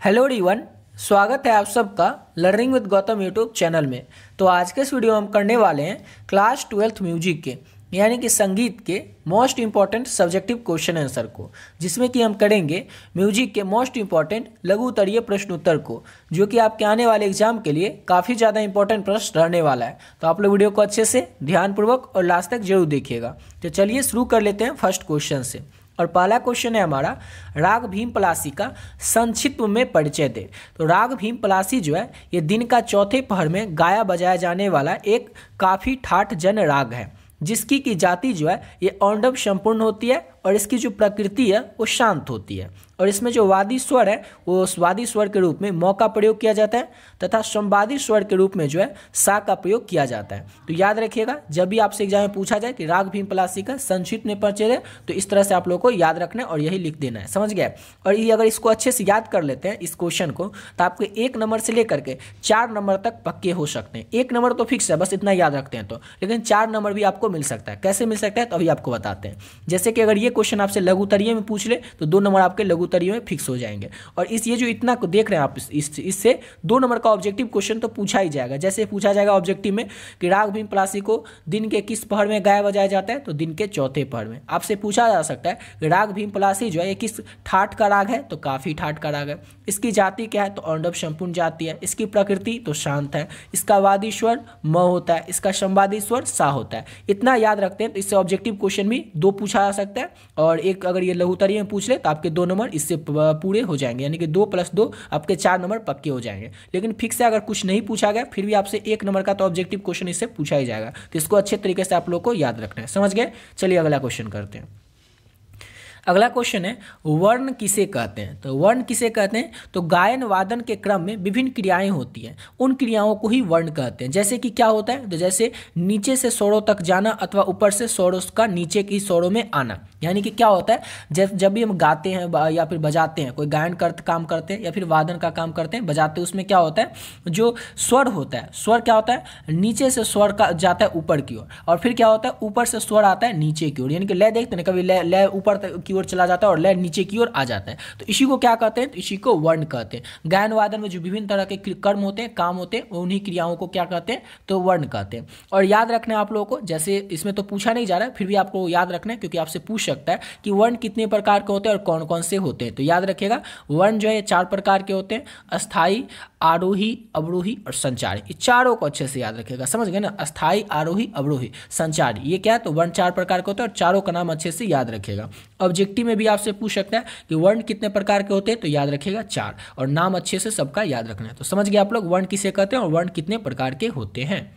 Hello everyone. स्वागत है आप सबका learning with Gautam YouTube channel में। तो आज के इस वीडियो में हम करने वाले हैं क्लास 12th म्यूजिक के यानी कि संगीत के most important subjective question answer को, जिसमें कि हम करेंगे म्यूजिक के मोस्ट इंपॉर्टेंट लघु उत्तरीय प्रश्न उत्तर को, जो कि आपके आने वाले एग्जाम के लिए काफ़ी ज़्यादा इंपॉर्टेंट प्रश्न रहने वाला है। तो आप लोग वीडियो को अच्छे से ध्यानपूर्वक और लास्ट तक जरूर देखिएगा। तो चलिए शुरू कर लेते हैं फर्स्ट क्वेश्चन से। और पहला क्वेश्चन है हमारा, राग भीम पलासी का संक्षिप्त में परिचय दे। तो राग भीम पलासी जो है ये दिन का चौथे पहर में गाया बजाया जाने वाला एक काफ़ी ठाठ जन राग है, जिसकी की जाति जो है ये औंडव संपूर्ण होती है और इसकी जो प्रकृति है वो शांत होती है। और इसमें जो वादी स्वर है वो वादी स्वर के रूप में मौ का प्रयोग किया जाता है तथा संवादी स्वर के रूप में जो है सा का प्रयोग किया जाता है। तो याद रखिएगा, जब भी आपसे एग्जाम में पूछा जाए कि राग भीम पलासी का संक्षिप्त में परिचय है, तो इस तरह से आप लोगों को याद रखना है और यही लिख देना है। समझ गए? और ये अगर इसको अच्छे से याद कर लेते हैं इस क्वेश्चन को, तो आपके 1 नंबर से लेकर के 4 नंबर तक पक्के हो सकते हैं। 1 नंबर तो फिक्स है, बस इतना याद रखते हैं तो, लेकिन 4 नंबर भी आपको मिल सकता है। कैसे मिल सकता है तो अभी आपको बताते हैं। जैसे कि अगर ये क्वेश्चन आपसे लघु उत्तरीय में पूछ ले तो 2 नंबर आपके लघु उत्तरीय में फिक्स हो जाएंगे। और इस ये जो इतना को देख रहे हैं आप, इससे 2 नंबर का ऑब्जेक्टिव क्वेश्चन तो पूछा ही जाएगा। जैसे पूछा जाएगा ऑब्जेक्टिव में कि राग भीम पलासी को दिन के किस पहर में गाया बजाया जाता है, तो दिन के चौथे पहर में। आपसे पूछा जा सकता है कि राग भीम पलासी जो है ये किस ठाठ का राग है, तो काफी ठाठ का राग है। इसकी जाति क्या है, तो औंडव संपूर्ण जाति है। इसकी प्रकृति तो शांत है। इसका वादी स्वर म होता है। इसका संवादी स्वर सा होता है। इतना याद रखते हैं तो इससे ऑब्जेक्टिव क्वेश्चन भी 2 पूछा जा सकता है। और एक अगर ये लघु उत्तरीय में पूछ ले तो आपके 2 नंबर इससे पूरे हो जाएंगे, यानी कि 2 + 2 आपके 4 नंबर पक्के हो जाएंगे। लेकिन फिक्स से अगर कुछ नहीं पूछा गया फिर भी आपसे 1 नंबर का तो ऑब्जेक्टिव क्वेश्चन इससे पूछा ही जाएगा। तो इसको अच्छे तरीके से आप लोग को याद रखना है। समझ गए? चलिए अगला क्वेश्चन करते हैं। अगला क्वेश्चन है, वर्ण किसे कहते हैं। तो वर्ण किसे कहते हैं, तो गायन वादन के क्रम में विभिन्न क्रियाएं होती हैं, उन क्रियाओं को ही वर्ण कहते हैं। जैसे कि क्या होता है, तो जैसे नीचे से स्वरों तक जाना अथवा ऊपर से स्वरों का नीचे की स्वरों में आना। यानी कि क्या होता है, जब भी हम गाते हैं या फिर बजाते हैं, कोई गायन काम करते हैं या फिर वादन का काम करते हैं, बजाते हैं, उसमें क्या होता है, जो स्वर होता है, स्वर क्या होता है, नीचे से स्वर का जाता है ऊपर की ओर, और फिर क्या होता है, ऊपर से स्वर आता है नीचे की ओर। यानी कि लय देखते हैं, कभी लय ऊपर की ओर चला जाता है और लय नीचे की ओर आ जाता है। तो इसी को क्या कहते हैं, तो इसी को वर्ण कहते हैं। गायन वादन में जो विभिन्न तरह के कर्म होते हैं, काम होते हैं, उन्हीं क्रियाओं को क्या कहते हैं, तो वर्ण कहते हैं। और याद रखना है आप लोगों को, जैसे इसमें तो पूछा नहीं जा रहा है फिर भी आपको याद रखना है, क्योंकि आपसे पूछ सकता है कि वर्ण कितने प्रकार के होते हैं और कौन कौन से होते हैं। तो याद रखिएगा, वर्ण जो है 4 प्रकार के होते हैं, अस्थाई, आरोही, अवरोही और संचारी। ये चारों को अच्छे से याद रखिएगा। समझ गए ना? अस्थाई, आरोही, अवरोही, संचारी, ये क्या है, तो वर्ण 4 प्रकार के होते हैं और चारों का नाम अच्छे से याद रखिएगा। ऑब्जेक्टिव में भी आपसे पूछ सकता है कि वर्ण कितने प्रकार के होते हैं, तो याद रखिएगा 4, और नाम अच्छे से सबका याद रखना है। तो समझ गए आप लोग वर्ण किसे कहते हैं और वर्ण कितने प्रकार के होते हैं।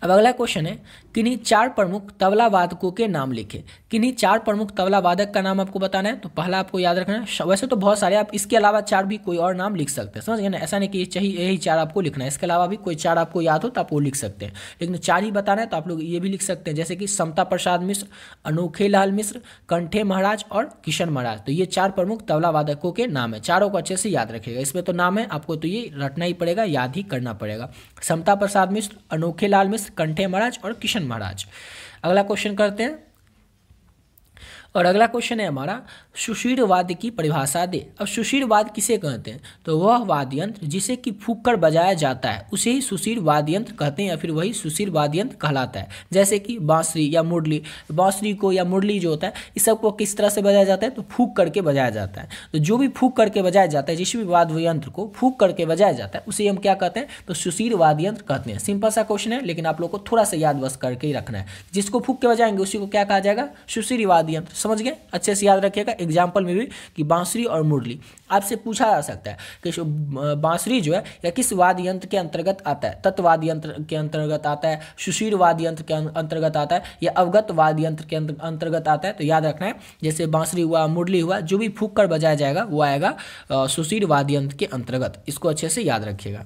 अब अगला क्वेश्चन है, किन्हीं 4 प्रमुख तबला वादकों के नाम लिखे। किन्हीं 4 प्रमुख तबला वादक का नाम आपको बताना है। तो पहला आपको याद रखना है, वैसे तो बहुत सारे, आप इसके अलावा 4 भी कोई और नाम लिख सकते हैं। समझ गए ना? ऐसा नहीं कि चाहिए यही 4 आपको लिखना है, इसके अलावा भी कोई 4 आपको याद हो तो आप वो लिख सकते हैं, लेकिन 4 ही बताना है तो आप लोग ये भी लिख सकते हैं, जैसे कि समता प्रसाद मिश्र, अनोखे लाल मिश्र, कंठे महाराज और किशन महाराज। तो ये 4 प्रमुख तबला वादकों के नाम है। चारों को अच्छे से याद रखिएगा। इसमें तो नाम है, आपको तो ये रटना ही पड़ेगा, याद ही करना पड़ेगा। समता प्रसाद मिश्र, अनोखे लाल मिश्र, कंठे महाराज और किशन महाराज। अगला क्वेश्चन करते हैं। और अगला क्वेश्चन है हमारा, सुशीर वाद्य की परिभाषा दे। अब सुशीर वाद्य किसे कहते हैं, तो वह वाद्य यंत्र जिसे कि फूंक कर बजाया जाता है उसे ही सुशीर वाद्य यंत्र कहते हैं, या फिर वही सुशीर वाद्य यंत्र कहलाता है। जैसे कि बांसुरी या मुरली, बांसुरी को या मुरली जो होता है, इस सबको किस तरह से बजाया जाता है, तो फूंक करके बजाया जाता है। तो जो भी फूंक करके बजाया जाता है, जिस भी वाद्य यंत्र को फूंक करके बजाया जाता है उसे हम क्या कहते हैं, तो सुशीर वाद्य यंत्र कहते हैं। सिंपल सा क्वेश्चन है, लेकिन आप लोग को थोड़ा सा याद बस करके ही रखना है। जिसको फूंक के बजाएंगे उसी को क्या कहा जाएगा, सुशीर वाद्य यंत्र। समझ गए? अच्छे से याद रखिएगा। एग्जाम्पल में भी कि बांसुरी और मुरली आपसे पूछा जा सकता है कि बांसुरी जो है या किस वाद्य यंत्र के अंतर्गत आता है, तत्वाद्य यंत्र के अंतर्गत आता है, सुशीर वाद्य यंत्र के अंतर्गत आता है, या अवगत वाद्य यंत्र के अंतर्गत आता है। तो याद रखना है, जैसे बांसुरी हुआ, मुरली हुआ, जो भी फूंक कर बजाया जाएगा वो आएगा सुशीर वाद्य यंत्र के अंतर्गत। इसको अच्छे से याद रखिएगा।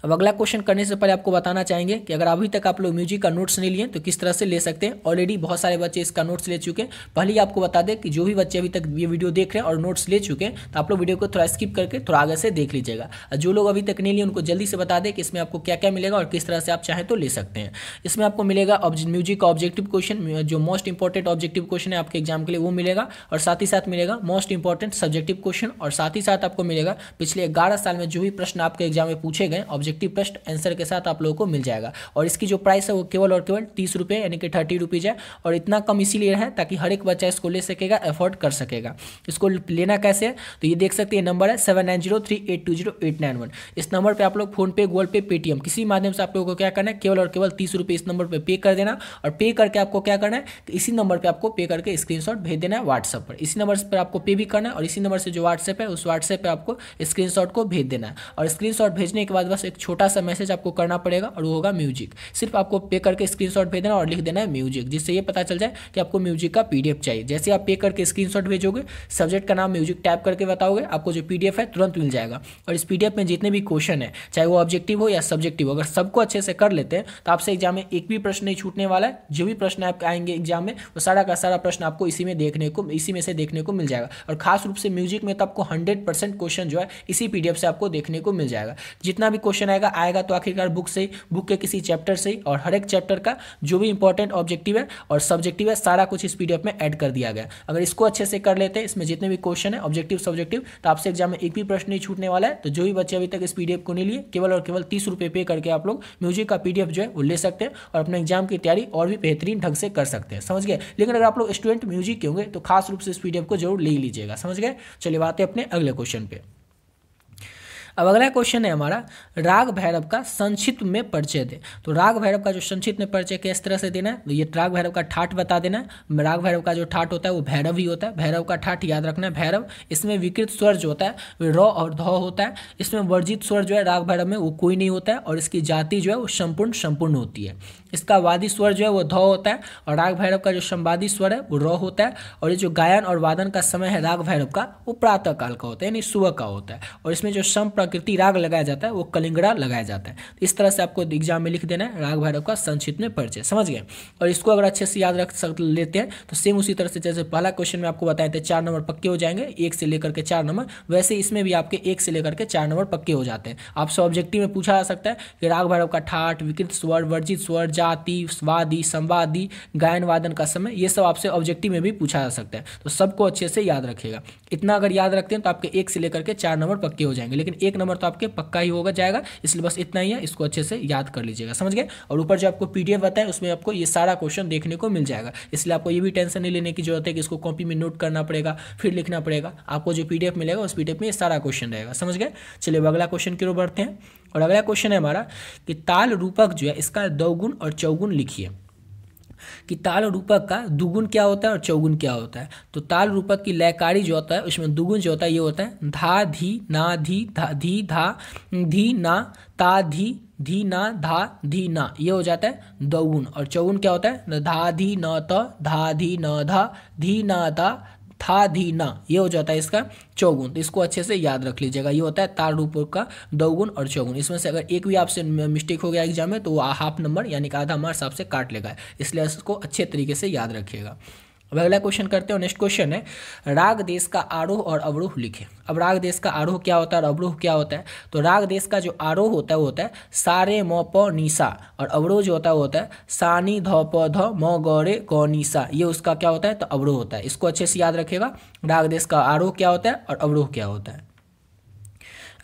अब अगला क्वेश्चन करने से पहले आपको बताना चाहेंगे कि अगर अभी तक आप लोग म्यूजिक का नोट्स नहीं लिए तो किस तरह से ले सकते हैं। ऑलरेडी बहुत सारे बच्चे इसका नोट्स ले चुके हैं। पहले ही आपको बता दें कि जो भी बच्चे अभी तक ये वीडियो देख रहे हैं और नोट्स ले चुके हैं तो आप लोग वीडियो को थोड़ा स्किप करके थोड़ा आगे से देख लीजिएगा। जो लोग अभी तक नहीं लिए उनको जल्दी से बता दें कि इसमें आपको क्या क्या मिलेगा और किस तरह से आप चाहें तो ले सकते हैं। इसमें आपको मिलेगा म्यूजिक का ऑब्जेक्टिव क्वेश्चन, जो मोस्ट इंपॉर्टेंट ऑब्जेक्टिव क्वेश्चन है आपके एग्जाम के लिए वो मिलेगा, और साथ ही साथ मिलेगा मोस्ट इंपॉर्टेंट सब्जेक्टिव क्वेश्चन, और साथ ही साथ आपको मिलेगा पिछले 11 साल में जो भी प्रश्न आपके एग्जाम में पूछे गए ऑब्जेक्टिव प्रश्न आंसर के साथ आप लोगों को मिल जाएगा। और इसकी जो प्राइस है वो केवल और केवल 30 रुपये यानी कि 30 रुपीज़ है। और इतना कम इसीलिए है ताकि हर एक बच्चा इसको ले सकेगा, अफोर्ड कर सकेगा। इसको लेना कैसे है तो ये देख सकते हैं, नंबर है 7903820891। इस नंबर पर आप लोग फोनपे, गूगल पे, पेटीएम किसी माध्यम से आप लोगों को क्या करना है, केवल और केवल 30 रुपये इस नंबर पर पे कर देना। और पे करके आपको क्या करना है कि इसी नंबर पर आपको पे करके स्क्रीनशॉट भेज देना है व्हाट्सएप पर। इसी नंबर पर आपको पे भी करना है और इसी नंबर से जो व्हाट्सएप है उस व्हाट्सएप पर आपको स्क्रीनशॉट को भेज देना है। और स्क्रीनशॉट भेजने के बाद बस एक छोटा सा मैसेज आपको करना पड़ेगा और वो होगा म्यूजिक। सिर्फ आपको पे करके स्क्रीनशॉट भेज देना और लिख देना है म्यूजिक, जिससे ये पता चल जाए कि आपको म्यूजिक का पीडीएफ चाहिए। जैसे आप पे करके स्क्रीनशॉट भेजोगे, सब्जेक्ट का नाम म्यूजिक टाइप करके बताओगे, आपको जो पीडीएफ है तुरंत मिल जाएगा। और इस पीडीएफ में जितने भी क्वेश्चन है, चाहे वो ऑब्जेक्टिव हो या सब्जेक्टिव, अगर सबको अच्छे से कर लेते हैं तो आपसे एग्जाम में एक भी प्रश्न नहीं छूटने वाला है। जो भी प्रश्न आपके आएंगे एग्जाम में वो सारा का सारा प्रश्न आपको इसी में से देखने को मिल जाएगा। और खास रूप से म्यूजिक में तो आपको 100% क्वेश्चन जो है इसी पीडीएफ से आपको देखने को मिल जाएगा। जितना भी क्वेश्चन आएगा तो आखिरकार बुक से, बुक के किसी चैप्टर से, और हर एक चैप्टर का जो भी इंपॉर्टेंट ऑब्जेक्टिव है और सब्जेक्टिव है सारा कुछ इस पीडीएफ में ऐड कर दिया गया। अगर इसको अच्छे से कर लेते हैं, इसमें जितने भी क्वेश्चन है ऑब्जेक्टिव सब्जेक्टिव, तो आपसे एग्जाम में एक भी प्रश्न नहीं छूटने वाला है। तो जो भी बच्चे अभी तक इस पीडीएफ को नहीं लिए, केवल और केवल 30 रुपये पे करके आप लोग म्यूजिक का पीडीएफ जो है वो ले सकते हैं और अपने एग्जाम की तैयारी और भी बेहतरीन ढंग से कर सकते हैं। समझ गए। लेकिन अगर आप लोग स्टूडेंट म्यूजिक के होंगे तो खास रूप से इस पीडीएफ को जरूर ले लीजिएगा। समझ गए। चलिए बात है अपने अगले क्वेश्चन पे। अब अगला क्वेश्चन है हमारा, राग भैरव का संक्षिप्त में परिचय दे। तो राग भैरव का जो संक्षिप्त में परिचय किस तरह से देना है, तो ये राग भैरव का ठाठ बता देना है। राग भैरव का जो ठाठ होता है वो भैरव ही होता है। भैरव का ठाठ याद रखना है, भैरव। इसमें विकृत स्वर जो होता है वो र और ध होता है। इसमें वर्जित स्वर जो है राग भैरव में वो कोई नहीं होता है और इसकी जाति जो है वो संपूर्ण होती है। इसका वादी स्वर जो है वो ध होता है और राग भैरव का जो संवादी स्वर है वो र होता है। और ये जो गायन और वादन का समय है राग भैरव का वो प्रातः काल का होता है, यानी सुबह का होता है। और इसमें जो सम प्रकृति राग लगाया जाता है वो कलिंगड़ा लगाया जाता है। तो इस तरह से आपको एग्जाम में लिख देना है राग भैरव का संक्षिप्त में परिचय। समझ गए। और इसको अगर अच्छे से याद रख लेते हैं तो सेम उसी तरह से जैसे पहला क्वेश्चन में आपको बताए थे 4 नंबर पक्के हो जाएंगे, 1 से लेकर के 4 नंबर, वैसे इसमें भी आपके 1 से लेकर के 4 नंबर पक्के हो जाते हैं। आपसे ऑब्जेक्टिव में पूछा जा सकता है कि राग भैरव का ठाठ, विकृत स्वर, वर्जित स्वर, जाति, वादी, संवादी, गायन वादन का समय, ये सब आपसे ऑब्जेक्टिव में भी पूछा जा सकता है। तो सबको अच्छे से याद रखिएगा। इतना अगर याद रखते हैं तो आपके 1 से लेकर के 4 नंबर पक्के हो जाएंगे, लेकिन 1 नंबर तो आपके पक्का ही होगा जाएगा, इसलिए बस इतना ही है, इसको अच्छे से याद कर लीजिएगा। समझ गए। और ऊपर जो आपको पीडीएफ बताए उसमें आपको ये सारा क्वेश्चन देखने को मिल जाएगा, इसलिए आपको ये भी टेंशन नहीं लेने की जरूरत है कि इसको कॉपी में नोट करना पड़ेगा फिर लिखना पड़ेगा। आपको जो पीडीएफ मिलेगा उस पीडीएफ में ये सारा क्वेश्चन रहेगा। समझ गए। चलिए अगला क्वेश्चन की ओर बढ़ते हैं। और अगला क्वेश्चन है हमारा कि ताल रूपक जो है इसका दोगुण और चौगुण लिखिए। कि ताल रूपक का दुगुण क्या होता है और चौगुण क्या होता है। तो ताल रूपक की लयकारी जो होता है उसमें दुगुण जो होता है ये होता है धा धी ना धी धा धी धा धी ना ता धी ना धा धी ना, ये हो जाता है दोगुण। और चौगुण क्या होता है धा धी न त धा धी न धा धी ना ता था धी ना, ये हो जाता है इसका चौगुण। तो इसको अच्छे से याद रख लीजिएगा। ये होता है ताल रूपक का दोगुण और चौगुण। इसमें से अगर एक भी आपसे मिस्टेक हो गया एग्जाम में तो वो हाफ नंबर यानी कि आधा मार्क्स आपसे काट लेगा, इसलिए इसको अच्छे तरीके से याद रखिएगा। अब अगला क्वेश्चन करते हैं। नेक्स्ट क्वेश्चन है राग देश का आरोह और अवरोह लिखें। अब राग देश का आरोह क्या होता है और अवरोह क्या होता है। तो राग देश का जो आरोह होता है वो होता है सा रे म प नि सा, और अवरोह जो होता है वो होता है सा नी ध प ध म ग रे ग नि सा, ये उसका क्या होता है तो अवरोह होता है। इसको अच्छे से याद रखिएगा, राग देश का आरोह क्या होता है और अवरोह क्या होता है।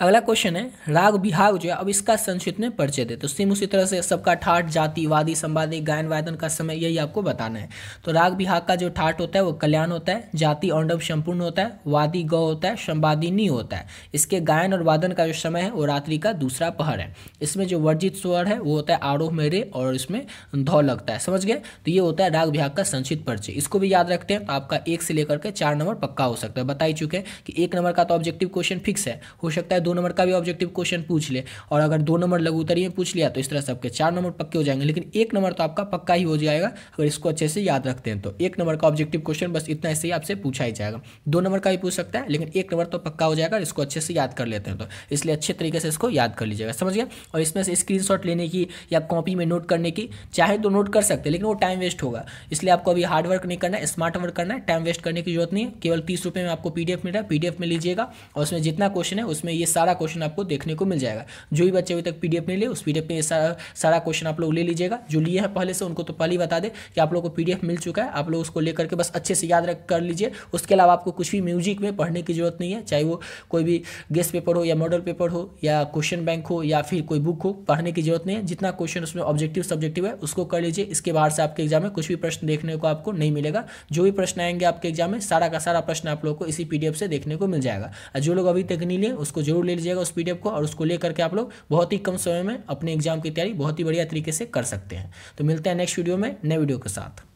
अगला क्वेश्चन है राग बिहाग जो है अब इसका संक्षिप्त में परिचय दे। तो सेम उसी तरह से सबका ठाठ, जाति, वादी, संवादी, गायन वादन का समय यही आपको बताना है। तो राग बिहाग का जो ठाठ होता है वो कल्याण होता है, जाति औंडव संपूर्ण होता है, वादी ग होता है, संवादी नी होता है। इसके गायन और वादन का जो समय है वो रात्रि का दूसरा पहर है। इसमें जो वर्जित स्वर है वो होता है आरोह में रे और इसमें ध लगता है। समझ गए। तो ये होता है राग बिहाग का संक्षिप्त परिचय। इसको भी याद रखते हैं तो आपका 1 से लेकर के 4 नंबर पक्का हो सकता है। बता ही चुके हैं कि 1 नंबर का तो ऑब्जेक्टिव क्वेश्चन फिक्स है, हो सकता है 2 2 नंबर का भी ऑब्जेक्टिव क्वेश्चन पूछ ले, और अगर 2 नंबर लघु उत्तरीय में पूछ लिया तो इस तरह सबके 4 नंबर पक्के हो जाएंगे, लेकिन 1 नंबर तो आपका पक्का ही हो जाएगा अगर इसको अच्छे से याद रखते हैं तो। 1 नंबर का ऑब्जेक्टिव क्वेश्चन बस इतना ऐसे ही आपसे पूछा ही जाएगा। 2 नंबर का भी पूछ सकता है, लेकिन 1 नंबर तो पक्का हो जाएगा इसको अच्छे से याद कर लेते हैं तो, इसलिए अच्छे तरीके से इसको याद कर लीजिएगा, समझ गया। और इसमें से स्क्रीनशॉट लेने की या कॉपी में नोट करने की चाहे तो नोट कर सकते हैं, लेकिन वो टाइम वेस्ट होगा, इसलिए आपको अभी हार्ड वर्क नहीं करना है, स्मार्ट वर्क करना है, टाइम वेस्ट करने की जरूरत नहीं है। केवल 30 रुपये में आपको पीडीएफ मिल रहा है, पीडीएफ में लीजिएगा और उसमें जितना क्वेश्चन है उसमें ये सारा क्वेश्चन आपको देखने को मिल जाएगा। जो भी बच्चे अभी तक पीडीएफ नहीं लिए उस पीडीएफ में ये सारा क्वेश्चन आप लोग ले लीजिएगा। जो लिए हैं पहले से उनको तो पहले ही बता दे कि आप लोग को पीडीएफ मिल चुका है, आप लोग उसको लेकर के बस अच्छे से याद रख कर लीजिए। उसके अलावा आपको कुछ भी म्यूजिक में पढ़ने की जरूरत नहीं है, चाहे वो कोई भी गेस्ट पेपर हो या मॉडल पेपर हो या क्वेश्चन बैंक हो या फिर कोई बुक हो, पढ़ने की जरूरत नहीं है। जितना क्वेश्चन उसमें ऑब्जेक्टिव सब्जेक्टिव है उसको कर लीजिए। इसके बाहर से आपके एग्जाम में कुछ भी प्रश्न देखने को आपको नहीं मिलेगा। जो भी प्रश्न आएंगे आपके एग्जाम में सारा का सारा प्रश्न आप लोग को इसी पीडीएफ से देखने को मिल जाएगा। जो लोग अभी तक नहीं लिए उसको जरूर ले लीजिएगा उस पीडीएफ को, और उसको लेकर के आप लोग बहुत ही कम समय में अपने एग्जाम की तैयारी बहुत ही बढ़िया तरीके से कर सकते हैं। तो मिलते हैं नेक्स्ट वीडियो में नए वीडियो के साथ।